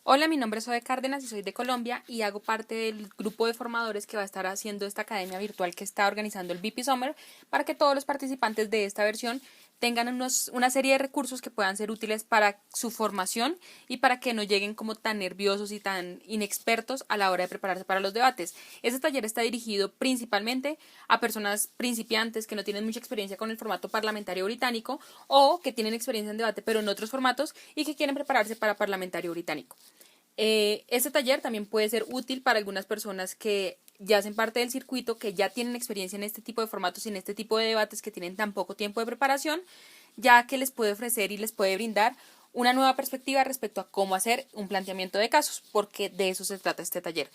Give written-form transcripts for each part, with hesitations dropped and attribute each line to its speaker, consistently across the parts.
Speaker 1: Hola, mi nombre es Zoe Cárdenas y soy de Colombia y hago parte del grupo de formadores que va a estar haciendo esta academia virtual que está organizando el VP Summer para que todos los participantes de esta versión tengan una serie de recursos que puedan ser útiles para su formación y para que no lleguen como tan nerviosos y tan inexpertos a la hora de prepararse para los debates. Este taller está dirigido principalmente a personas principiantes que no tienen mucha experiencia con el formato parlamentario británico o que tienen experiencia en debate pero en otros formatos y que quieren prepararse para parlamentario británico. Este taller también puede ser útil para algunas personas que ya hacen parte del circuito, que ya tienen experiencia en este tipo de formatos y en este tipo de debates que tienen tan poco tiempo de preparación, ya que les puede ofrecer y les puede brindar una nueva perspectiva respecto a cómo hacer un planteamiento de casos, porque de eso se trata este taller.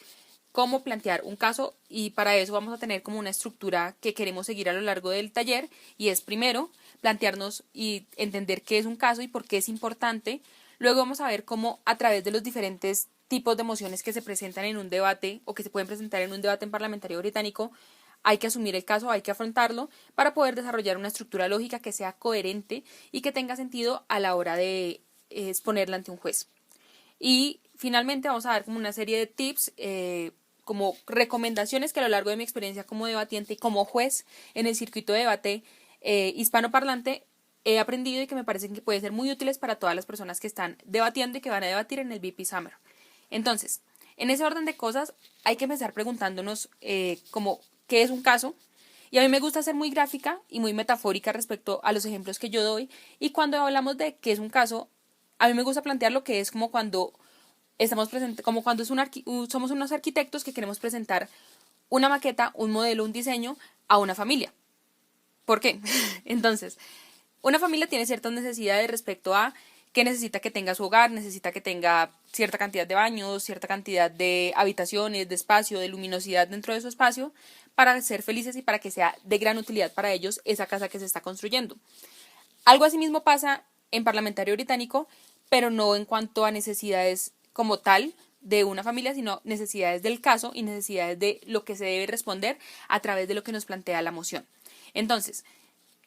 Speaker 1: Cómo plantear un caso, y para eso vamos a tener como una estructura que queremos seguir a lo largo del taller, y es primero plantearnos y entender qué es un caso y por qué es importante. Luego vamos a ver cómo a través de los diferentes tipos de mociones que se presentan en un debate o que se pueden presentar en un debate en parlamentario británico, hay que asumir el caso, hay que afrontarlo para poder desarrollar una estructura lógica que sea coherente y que tenga sentido a la hora de exponerla ante un juez. Y finalmente vamos a dar como una serie de tips, como recomendaciones que a lo largo de mi experiencia como debatiente y como juez en el circuito de debate hispanoparlante he aprendido y que me parecen que pueden ser muy útiles para todas las personas que están debatiendo y que van a debatir en el VP Summer. Entonces, en ese orden de cosas, hay que empezar preguntándonos como qué es un caso. Y a mí me gusta ser muy gráfica y muy metafórica respecto a los ejemplos que yo doy. Y cuando hablamos de qué es un caso, a mí me gusta plantear lo que es como cuando estamos presentes, como cuando somos unos arquitectos que queremos presentar una maqueta, un modelo, un diseño a una familia. ¿Por qué? Entonces, una familia tiene ciertas necesidades respecto a qué necesita que tenga su hogar, necesita que tenga cierta cantidad de baños, cierta cantidad de habitaciones, de espacio, de luminosidad dentro de su espacio, para ser felices y para que sea de gran utilidad para ellos esa casa que se está construyendo. Algo así mismo pasa en parlamentario británico, pero no en cuanto a necesidades como tal de una familia, sino necesidades del caso y necesidades de lo que se debe responder a través de lo que nos plantea la moción. Entonces,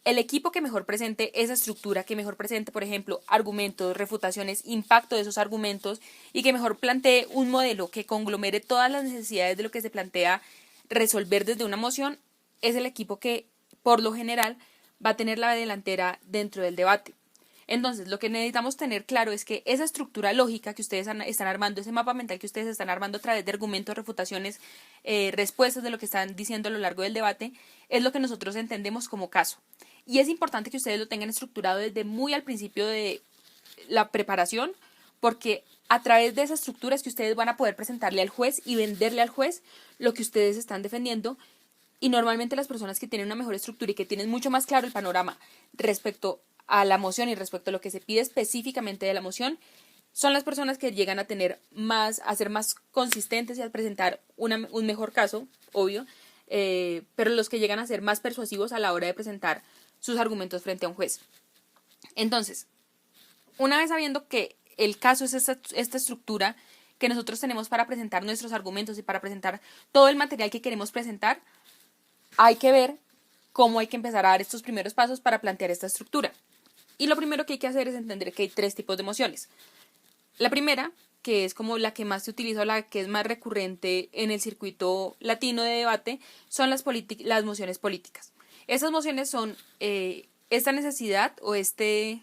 Speaker 1: el equipo que mejor presente esa estructura, que mejor presente, por ejemplo, argumentos, refutaciones, impacto de esos argumentos y que mejor plantee un modelo que conglomere todas las necesidades de lo que se plantea resolver desde una moción, es el equipo que, por lo general, va a tener la delantera dentro del debate. Entonces, lo que necesitamos tener claro es que esa estructura lógica que ustedes están armando, ese mapa mental que ustedes están armando a través de argumentos, refutaciones, respuestas de lo que están diciendo a lo largo del debate, es lo que nosotros entendemos como caso. Y es importante que ustedes lo tengan estructurado desde muy al principio de la preparación, porque a través de esa estructura es que ustedes van a poder presentarle al juez y venderle al juez lo que ustedes están defendiendo. Y normalmente las personas que tienen una mejor estructura y que tienen mucho más claro el panorama respecto a la moción y respecto a lo que se pide específicamente de la moción, son las personas que llegan a tener más, a ser más consistentes y a presentar un mejor caso, obvio, pero los que llegan a ser más persuasivos a la hora de presentar sus argumentos frente a un juez. Entonces, una vez sabiendo que el caso es esta estructura que nosotros tenemos para presentar nuestros argumentos y para presentar todo el material que queremos presentar, hay que ver cómo hay que empezar a dar estos primeros pasos para plantear esta estructura. Y lo primero que hay que hacer es entender que hay tres tipos de emociones. La primera, que es como la que más se utiliza, la que es más recurrente en el circuito latino de debate, son las mociones políticas. Esas mociones son esta necesidad o este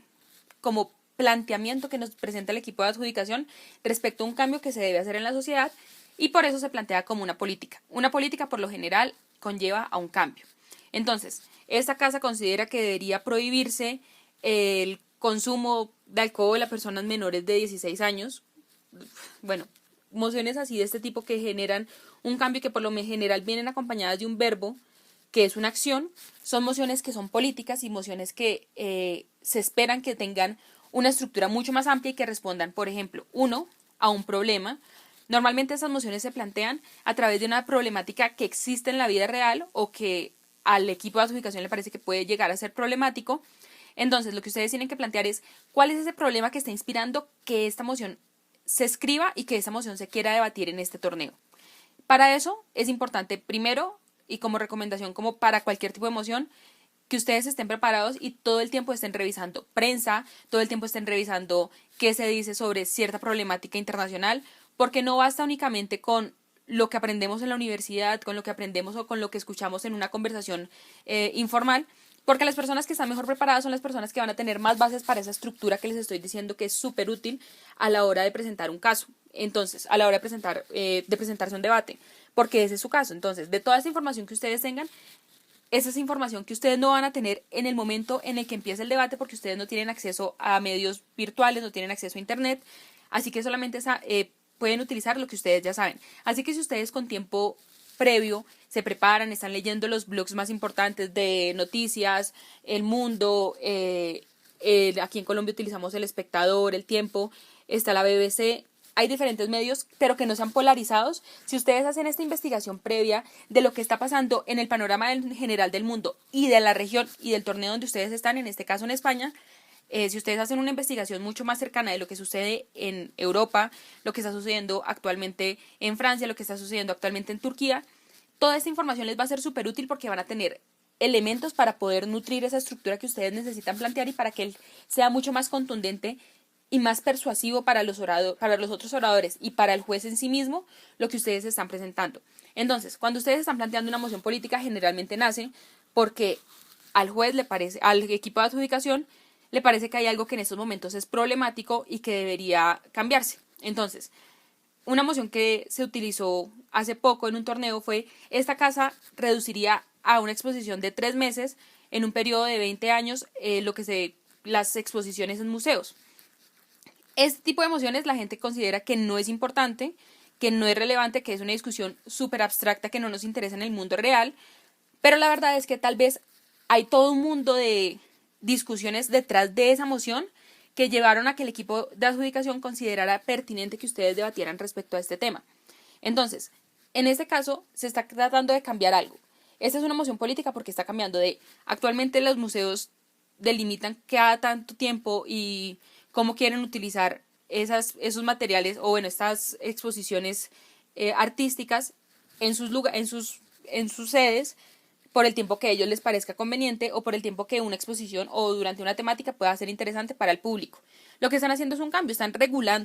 Speaker 1: como planteamiento que nos presenta el equipo de adjudicación respecto a un cambio que se debe hacer en la sociedad y por eso se plantea como una política. Una política por lo general conlleva a un cambio. Entonces, esta casa considera que debería prohibirse el consumo de alcohol a personas menores de 16 años. Bueno, mociones así de este tipo que generan un cambio que por lo general vienen acompañadas de un verbo que es una acción, son mociones que son políticas y mociones que se esperan que tengan una estructura mucho más amplia y que respondan, por ejemplo, uno, a un problema. Normalmente esas mociones se plantean a través de una problemática que existe en la vida real o que al equipo de adjudicación le parece que puede llegar a ser problemático. Entonces, lo que ustedes tienen que plantear es cuál es ese problema que está inspirando que esta moción se escriba y que esta moción se quiera debatir en este torneo. Para eso es importante, primero, y como recomendación como para cualquier tipo de moción, que ustedes estén preparados y todo el tiempo estén revisando prensa, todo el tiempo estén revisando qué se dice sobre cierta problemática internacional, porque no basta únicamente con lo que aprendemos en la universidad, con lo que aprendemos o con lo que escuchamos en una conversación informal, porque las personas que están mejor preparadas son las personas que van a tener más bases para esa estructura que les estoy diciendo que es súper útil a la hora de presentar un caso. Entonces, a la hora de presentarse un debate, porque ese es su caso. Entonces, de toda esa información que ustedes tengan, esa es información que ustedes no van a tener en el momento en el que empiece el debate, porque ustedes no tienen acceso a medios virtuales, no tienen acceso a internet, así que solamente pueden utilizar lo que ustedes ya saben. Así que si ustedes con tiempo previo se preparan, están leyendo los blogs más importantes de noticias, El Mundo, aquí en Colombia utilizamos El Espectador, El Tiempo, está la BBC, hay diferentes medios, pero que no sean polarizados. Si ustedes hacen esta investigación previa de lo que está pasando en el panorama general del mundo y de la región y del torneo donde ustedes están, en este caso en España, si ustedes hacen una investigación mucho más cercana de lo que sucede en Europa, lo que está sucediendo actualmente en Francia, lo que está sucediendo actualmente en Turquía, toda esta información les va a ser súper útil porque van a tener elementos para poder nutrir esa estructura que ustedes necesitan plantear y para que él sea mucho más contundente y más persuasivo para los otros oradores y para el juez en sí mismo lo que ustedes están presentando. Entonces, cuando ustedes están planteando una moción política, generalmente nace porque al juez le parece, al equipo de adjudicación, le parece que hay algo que en estos momentos es problemático y que debería cambiarse. Entonces, una moción que se utilizó hace poco en un torneo fue: esta casa reduciría a una exposición de 3 meses en un periodo de 20 años las exposiciones en museos. Este tipo de mociones la gente considera que no es importante, que no es relevante, que es una discusión súper abstracta que no nos interesa en el mundo real, pero la verdad es que tal vez hay todo un mundo de discusiones detrás de esa moción que llevaron a que el equipo de adjudicación considerara pertinente que ustedes debatieran respecto a este tema. Entonces, en este caso se está tratando de cambiar algo. Esta es una moción política porque está cambiando actualmente los museos delimitan cada tanto tiempo y cómo quieren utilizar esos materiales o estas exposiciones artísticas en sus sedes por el tiempo que a ellos les parezca conveniente o por el tiempo que una exposición o durante una temática pueda ser interesante para el público. Lo que están haciendo es un cambio, están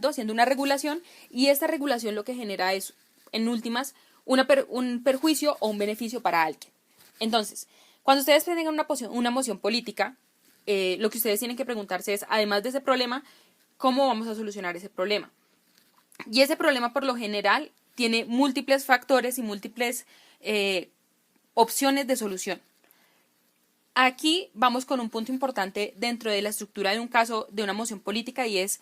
Speaker 1: haciendo una regulación, y esta regulación lo que genera es, en últimas, un perjuicio o un beneficio para alguien. Entonces, cuando ustedes tengan una moción política, lo que ustedes tienen que preguntarse es, además de ese problema, ¿cómo vamos a solucionar ese problema? Y ese problema, por lo general, tiene múltiples factores y múltiples opciones de solución. Aquí vamos con un punto importante dentro de la estructura de un caso de una moción política, y es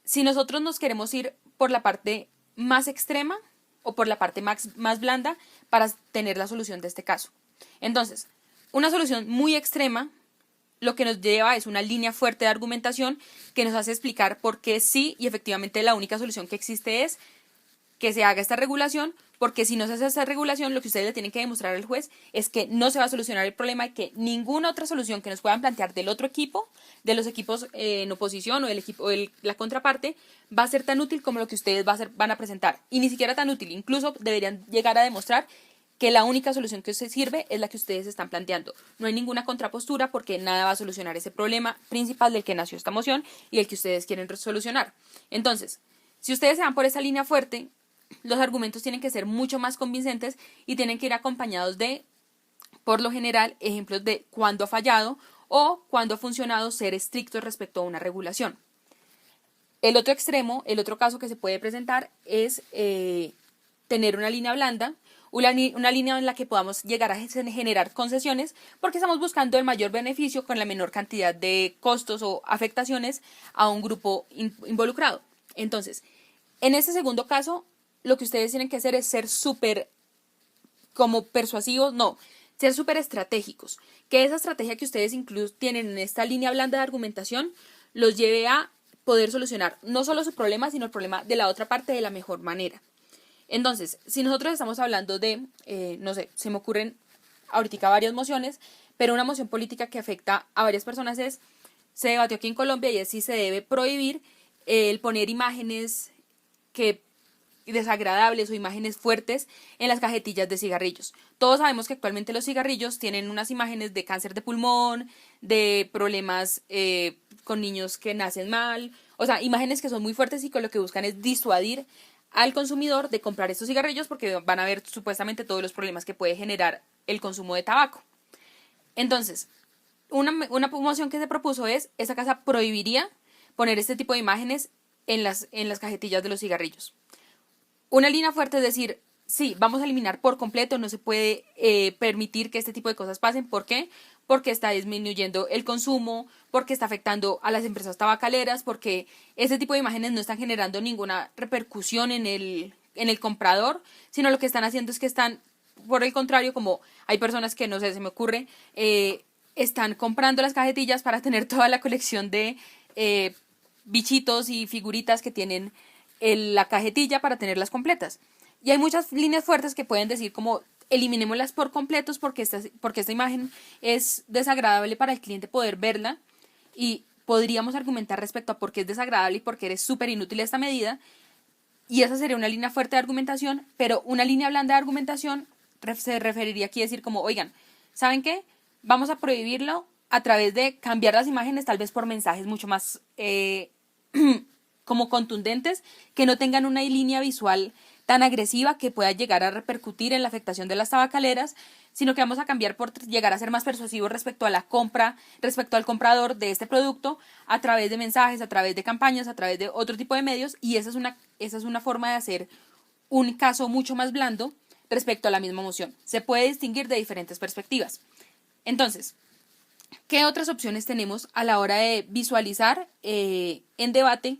Speaker 1: si nosotros nos queremos ir por la parte más extrema o por la parte más blanda para tener la solución de este caso. Entonces, una solución muy extrema lo que nos lleva es una línea fuerte de argumentación que nos hace explicar por qué sí y efectivamente la única solución que existe es que se haga esta regulación, porque si no se hace esta regulación, lo que ustedes le tienen que demostrar al juez es que no se va a solucionar el problema y que ninguna otra solución que nos puedan plantear del otro equipo, de los equipos en oposición o del equipo la contraparte, va a ser tan útil como lo que ustedes van a presentar. Y ni siquiera tan útil, incluso deberían llegar a demostrar que la única solución que se sirve es la que ustedes están planteando. No hay ninguna contrapostura porque nada va a solucionar ese problema principal del que nació esta moción y el que ustedes quieren solucionar. Entonces, si ustedes se van por esa línea fuerte, los argumentos tienen que ser mucho más convincentes y tienen que ir acompañados de, por lo general, ejemplos de cuándo ha fallado o cuándo ha funcionado ser estrictos respecto a una regulación. El otro extremo, el otro caso que se puede presentar es tener una línea blanda, una línea en la que podamos llegar a generar concesiones porque estamos buscando el mayor beneficio con la menor cantidad de costos o afectaciones a un grupo involucrado. Entonces, en este segundo caso, lo que ustedes tienen que hacer es ser súper como persuasivos, ser súper estratégicos. Que esa estrategia que ustedes incluso tienen en esta línea blanda de argumentación los lleve a poder solucionar no solo su problema, sino el problema de la otra parte de la mejor manera. Entonces, si nosotros estamos hablando de, se me ocurren ahorita varias mociones, pero una moción política que afecta a varias personas se debatió aquí en Colombia y es si se debe prohibir el poner imágenes que desagradables o imágenes fuertes en las cajetillas de cigarrillos. Todos sabemos que actualmente los cigarrillos tienen unas imágenes de cáncer de pulmón, de problemas con niños que nacen mal, o sea, imágenes que son muy fuertes y con lo que buscan es disuadir al consumidor de comprar estos cigarrillos porque van a ver supuestamente todos los problemas que puede generar el consumo de tabaco. Entonces, una moción que se propuso es, esta casa prohibiría poner este tipo de imágenes en las cajetillas de los cigarrillos. Una línea fuerte es decir, sí, vamos a eliminar por completo, no se puede permitir que este tipo de cosas pasen. ¿Por qué? Porque está disminuyendo el consumo, porque está afectando a las empresas tabacaleras, porque este tipo de imágenes no están generando ninguna repercusión en el comprador, sino lo que están haciendo es que están, por el contrario, como hay personas que, no sé, se me ocurre, están comprando las cajetillas para tener toda la colección de bichitos y figuritas que tienen la cajetilla para tenerlas completas. Y hay muchas líneas fuertes que pueden decir como eliminémoslas por completos porque esta imagen es desagradable para el cliente poder verla y podríamos argumentar respecto a por qué es desagradable y por qué es súper inútil esta medida. Y esa sería una línea fuerte de argumentación, pero una línea blanda de argumentación se referiría aquí a decir como, oigan, ¿saben qué? Vamos a prohibirlo a través de cambiar las imágenes tal vez por mensajes mucho más como contundentes, que no tengan una línea visual tan agresiva que pueda llegar a repercutir en la afectación de las tabacaleras, sino que vamos a cambiar por llegar a ser más persuasivos respecto a la compra, respecto al comprador de este producto, a través de mensajes, a través de campañas, a través de otro tipo de medios, y esa es una forma de hacer un caso mucho más blando respecto a la misma moción. Se puede distinguir de diferentes perspectivas. Entonces, ¿qué otras opciones tenemos a la hora de visualizar en debate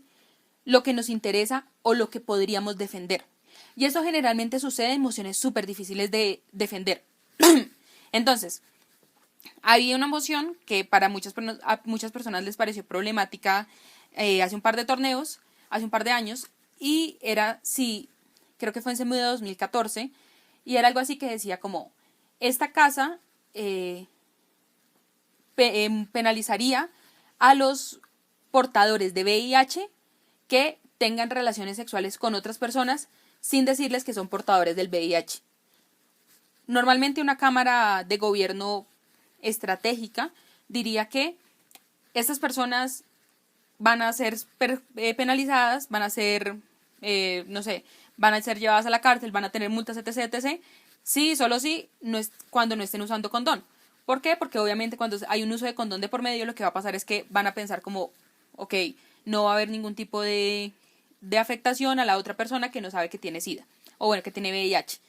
Speaker 1: lo que nos interesa o lo que podríamos defender? Y eso generalmente sucede en mociones súper difíciles de defender. Entonces, había una moción que a muchas personas les pareció problemática hace un par de torneos, hace un par de años, y era, sí, creo que fue en CEMU de 2014, y era algo así que decía como, esta casa penalizaría a los portadores de VIH que tengan relaciones sexuales con otras personas sin decirles que son portadores del VIH. Normalmente una cámara de gobierno estratégica diría que estas personas van a ser penalizadas, van a ser, no sé, van a ser llevadas a la cárcel, van a tener multas, etc., etc., sí, solo sí, cuando no estén usando condón. ¿Por qué? Porque obviamente cuando hay un uso de condón de por medio, lo que va a pasar es que van a pensar como, ok, no va a haber ningún tipo de afectación a la otra persona que no sabe que tiene SIDA, o bueno, que tiene VIH.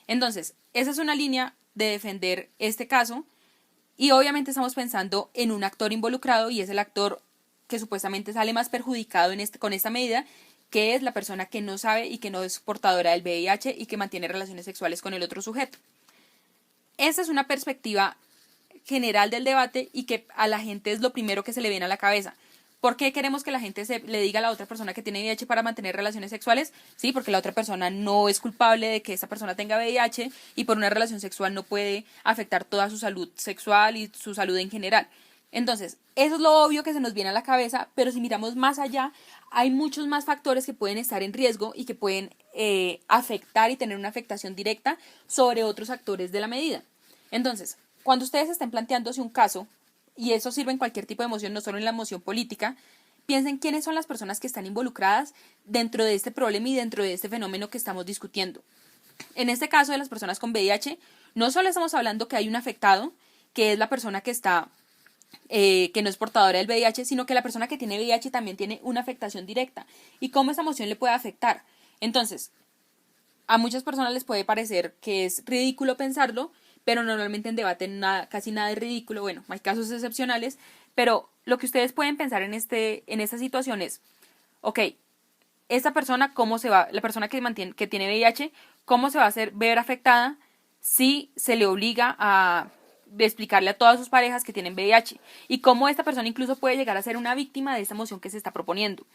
Speaker 1: Entonces, esa es una línea de defender este caso, y obviamente estamos pensando en un actor involucrado, y es el actor que supuestamente sale más perjudicado con esta medida, que es la persona que no sabe y que no es portadora del VIH y que mantiene relaciones sexuales con el otro sujeto. Esa es una perspectiva general del debate y que a la gente es lo primero que se le viene a la cabeza. ¿Por qué queremos que la gente le diga a la otra persona que tiene VIH para mantener relaciones sexuales? Sí, porque la otra persona no es culpable de que esa persona tenga VIH y por una relación sexual no puede afectar toda su salud sexual y su salud en general. Entonces, eso es lo obvio que se nos viene a la cabeza, pero si miramos más allá, hay muchos más factores que pueden estar en riesgo y que pueden afectar y tener una afectación directa sobre otros actores de la medida. Entonces, cuando ustedes estén planteándose un caso, y eso sirve en cualquier tipo de moción, no solo en la moción política, piensen quiénes son las personas que están involucradas dentro de este problema y dentro de este fenómeno que estamos discutiendo. En este caso de las personas con VIH, no solo estamos hablando que hay un afectado, que es la persona que está, que no es portadora del VIH, sino que la persona que tiene VIH también tiene una afectación directa. ¿Y cómo esta moción le puede afectar? Entonces, a muchas personas les puede parecer que es ridículo pensarlo, pero normalmente en debate casi nada es ridículo. Bueno, hay casos excepcionales, pero lo que ustedes pueden pensar en esta situación es, ok, esta persona, la persona que tiene VIH, ¿cómo se va a ver afectada si se le obliga a explicarle a todas sus parejas que tienen VIH? Y cómo esta persona incluso puede llegar a ser una víctima de esta moción que se está proponiendo.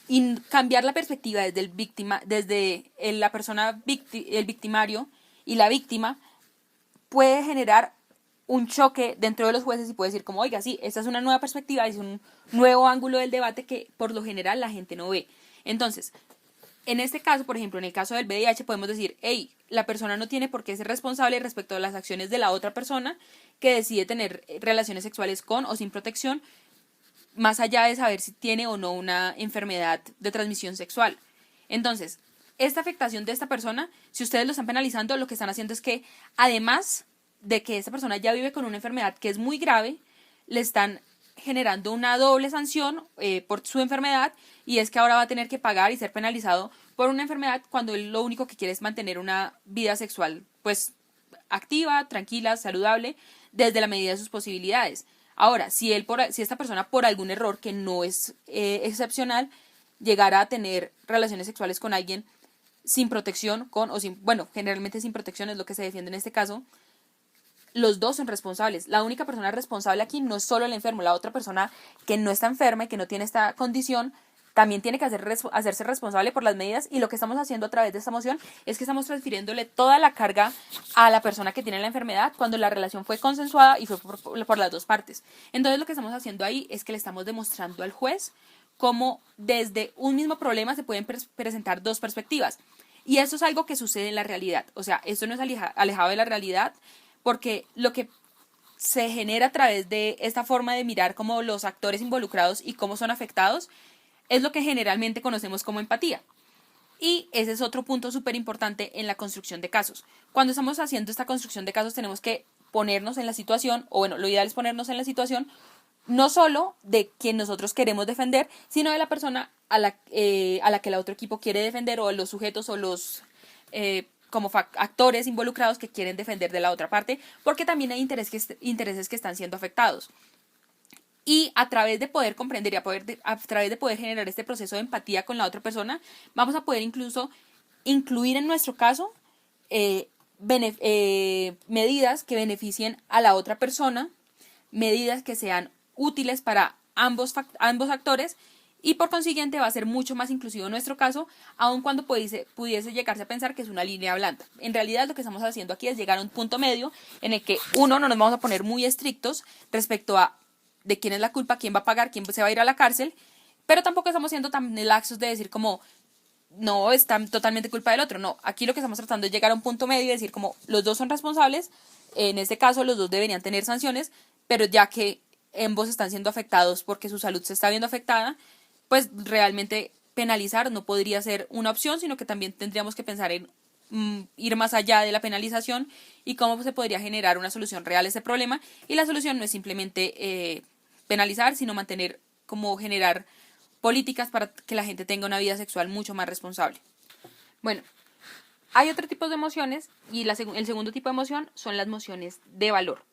Speaker 1: Y cambiar la perspectiva desde la persona, el victimario y la víctima, puede generar un choque dentro de los jueces y puede decir como, oiga, sí, esta es una nueva perspectiva, es un nuevo ángulo del debate que por lo general la gente no ve. Entonces, En este caso, por ejemplo, en el caso del VIH, podemos decir, hey, la persona no tiene por qué ser responsable respecto a las acciones de la otra persona que decide tener relaciones sexuales con o sin protección, más allá de saber si tiene o no una enfermedad de transmisión sexual. Entonces, esta afectación de esta persona, si ustedes lo están penalizando, lo que están haciendo es que, además de que esta persona ya vive con una enfermedad que es muy grave, le están generando una doble sanción por su enfermedad, y es que ahora va a tener que pagar y ser penalizado por una enfermedad cuando él lo único que quiere es mantener una vida sexual pues activa, tranquila, saludable, desde la medida de sus posibilidades. Ahora, si esta persona por algún error que no es excepcional llegara a tener relaciones sexuales con alguien sin protección, generalmente sin protección es lo que se defiende en este caso, los dos son responsables. La única persona responsable aquí no es solo el enfermo, la otra persona que no está enferma y que no tiene esta condición también tiene que hacerse responsable por las medidas, y lo que estamos haciendo a través de esta moción es que estamos transfiriéndole toda la carga a la persona que tiene la enfermedad cuando la relación fue consensuada y fue por las dos partes. Entonces lo que estamos haciendo ahí es que le estamos demostrando al juez cómo desde un mismo problema se pueden presentar dos perspectivas. Y eso es algo que sucede en la realidad. O sea, esto no es alejado de la realidad, porque lo que se genera a través de esta forma de mirar como los actores involucrados y cómo son afectados es lo que generalmente conocemos como empatía. Y ese es otro punto súper importante en la construcción de casos. Cuando estamos haciendo esta construcción de casos tenemos que ponernos en la situación, o bueno, lo ideal es ponernos en la situación no solo de quien nosotros queremos defender, sino de la persona a la que el otro equipo quiere defender, o los sujetos o los como actores involucrados que quieren defender de la otra parte, porque también hay intereses que están siendo afectados. Y a través de poder comprender y a través de poder generar este proceso de empatía con la otra persona, vamos a poder incluso incluir en nuestro caso medidas que beneficien a la otra persona, medidas que sean útiles para ambos actores, y por consiguiente va a ser mucho más inclusivo en nuestro caso, aun cuando pudiese llegarse a pensar que es una línea blanda. En realidad lo que estamos haciendo aquí es llegar a un punto medio en el que, uno, no nos vamos a poner muy estrictos respecto a de quién es la culpa, quién va a pagar, quién se va a ir a la cárcel, pero tampoco estamos siendo tan laxos de decir como no, es totalmente culpa del otro. No, aquí lo que estamos tratando es llegar a un punto medio y decir como los dos son responsables, en este caso los dos deberían tener sanciones, pero ya que ambos están siendo afectados porque su salud se está viendo afectada, pues realmente penalizar no podría ser una opción, sino que también tendríamos que pensar en ir más allá de la penalización y cómo se podría generar una solución real a este problema. Y la solución no es simplemente penalizar, sino generar políticas para que la gente tenga una vida sexual mucho más responsable. Bueno, hay otro tipo de emociones, y el segundo tipo de emoción son las emociones de valor.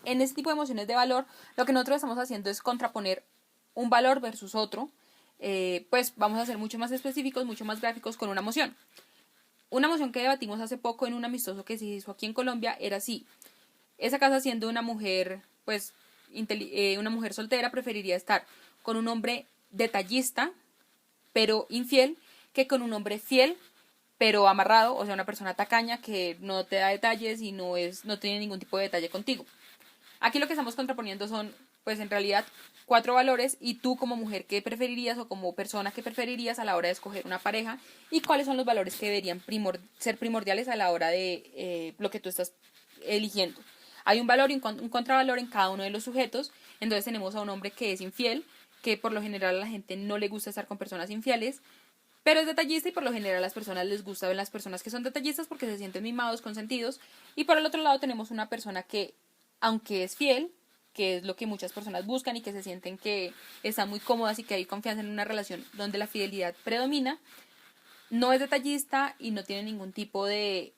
Speaker 1: En este tipo de emociones de valor, lo que nosotros estamos haciendo es contraponer un valor versus otro. Pues vamos a ser mucho más específicos, mucho más gráficos con una emoción. Una emoción que debatimos hace poco en un amistoso que se hizo aquí en Colombia era así: esa casa, siendo una mujer, pues, una mujer soltera, preferiría estar con un hombre detallista, pero infiel, que con un hombre fiel, pero amarrado, o sea, una persona tacaña que no te da detalles y no tiene ningún tipo de detalle contigo. Aquí lo que estamos contraponiendo son, pues en realidad, 4 valores, y tú como mujer, ¿qué preferirías, o como persona, qué preferirías a la hora de escoger una pareja? Y cuáles son los valores que deberían ser primordiales a la hora de lo que tú estás eligiendo. Hay un valor y un contravalor en cada uno de los sujetos. Entonces tenemos a un hombre que es infiel, que por lo general a la gente no le gusta estar con personas infieles, pero es detallista, y por lo general a las personas les gusta ver las personas que son detallistas porque se sienten mimados, consentidos. Y por el otro lado tenemos una persona que, aunque es fiel, que es lo que muchas personas buscan y que se sienten que están muy cómodas y que hay confianza en una relación donde la fidelidad predomina, no es detallista y no tiene ningún tipo de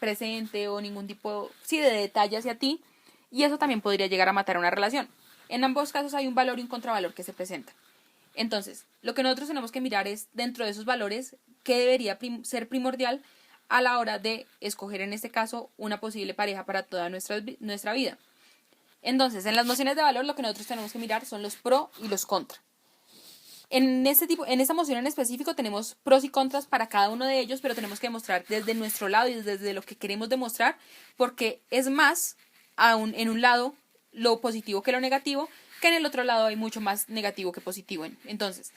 Speaker 1: presente o ningún tipo, de detalle hacia ti, y eso también podría llegar a matar una relación. En ambos casos hay un valor y un contravalor que se presentan. Entonces, lo que nosotros tenemos que mirar es, dentro de esos valores, qué debería ser primordial a la hora de escoger, en este caso, una posible pareja para toda nuestra vida. Entonces, en las nociones de valor, lo que nosotros tenemos que mirar son los pro y los contra. En esta moción en específico tenemos pros y contras para cada uno de ellos, pero tenemos que demostrar desde nuestro lado y desde lo que queremos demostrar, porque es más en un lado lo positivo que lo negativo, que en el otro lado hay mucho más negativo que positivo. Entonces,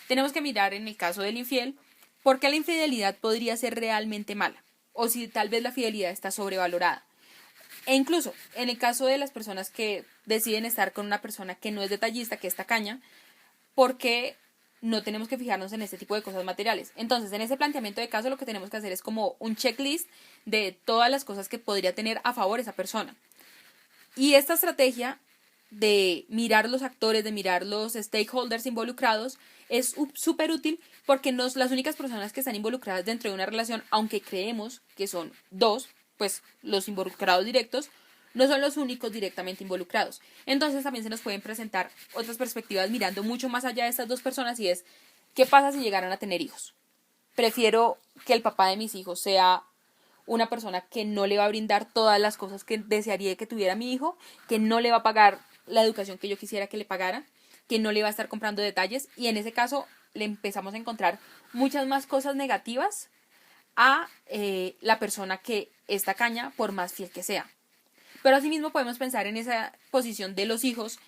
Speaker 1: tenemos que mirar en el caso del infiel por qué la infidelidad podría ser realmente mala, o si tal vez la fidelidad está sobrevalorada. E incluso en el caso de las personas que deciden estar con una persona que no es detallista, que es tacaña, ¿por qué no tenemos que fijarnos en este tipo de cosas materiales? Entonces, en ese planteamiento de caso lo que tenemos que hacer es como un checklist de todas las cosas que podría tener a favor esa persona. Y esta estrategia de mirar los actores, de mirar los stakeholders involucrados, es súper útil porque las únicas personas que están involucradas dentro de una relación, aunque creemos que son dos, pues los involucrados directos, no son los únicos directamente involucrados. Entonces también se nos pueden presentar otras perspectivas mirando mucho más allá de estas dos personas y es, ¿qué pasa si llegaran a tener hijos? Prefiero que el papá de mis hijos sea una persona que no le va a brindar todas las cosas que desearía que tuviera mi hijo, que no le va a pagar la educación que yo quisiera que le pagara, que no le va a estar comprando detalles, y en ese caso le empezamos a encontrar muchas más cosas negativas a la persona que es tacaña, por más fiel que sea. Pero asimismo podemos pensar en esa posición de los hijos,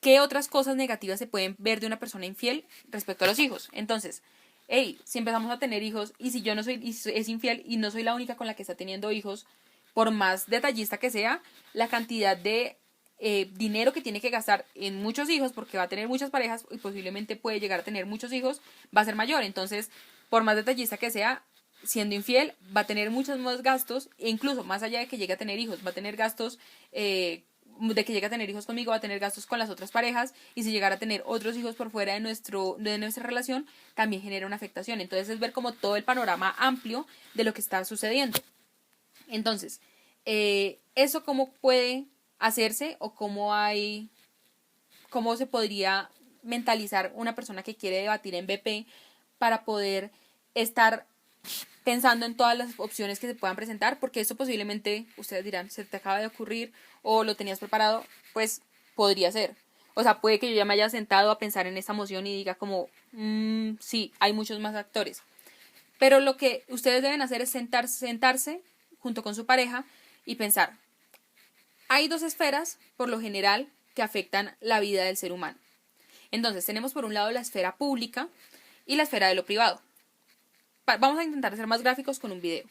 Speaker 1: qué otras cosas negativas se pueden ver de una persona infiel respecto a los hijos. Entonces, hey, si empezamos a tener hijos y si yo no soy, es infiel y no soy la única con la que está teniendo hijos, por más detallista que sea, la cantidad de dinero que tiene que gastar en muchos hijos, porque va a tener muchas parejas y posiblemente puede llegar a tener muchos hijos, va a ser mayor. Entonces, por más detallista que sea, siendo infiel, va a tener muchos más gastos, e incluso más allá de que llegue a tener hijos, va a tener gastos de que llegue a tener hijos conmigo, va a tener gastos con las otras parejas, y si llegara a tener otros hijos por fuera de nuestra relación, también genera una afectación. Entonces es ver como todo el panorama amplio de lo que está sucediendo. Entonces, eso cómo puede hacerse o cómo se podría mentalizar una persona que quiere debatir en BP para poder estar pensando en todas las opciones que se puedan presentar, porque esto posiblemente, ustedes dirán, se te acaba de ocurrir o lo tenías preparado, pues podría ser. O sea, puede que yo ya me haya sentado a pensar en esta moción y diga como, sí, hay muchos más actores. Pero lo que ustedes deben hacer es sentarse junto con su pareja y pensar, hay dos esferas, por lo general, que afectan la vida del ser humano. Entonces, tenemos por un lado la esfera pública y la esfera de lo privado. Vamos a intentar ser más gráficos con un video.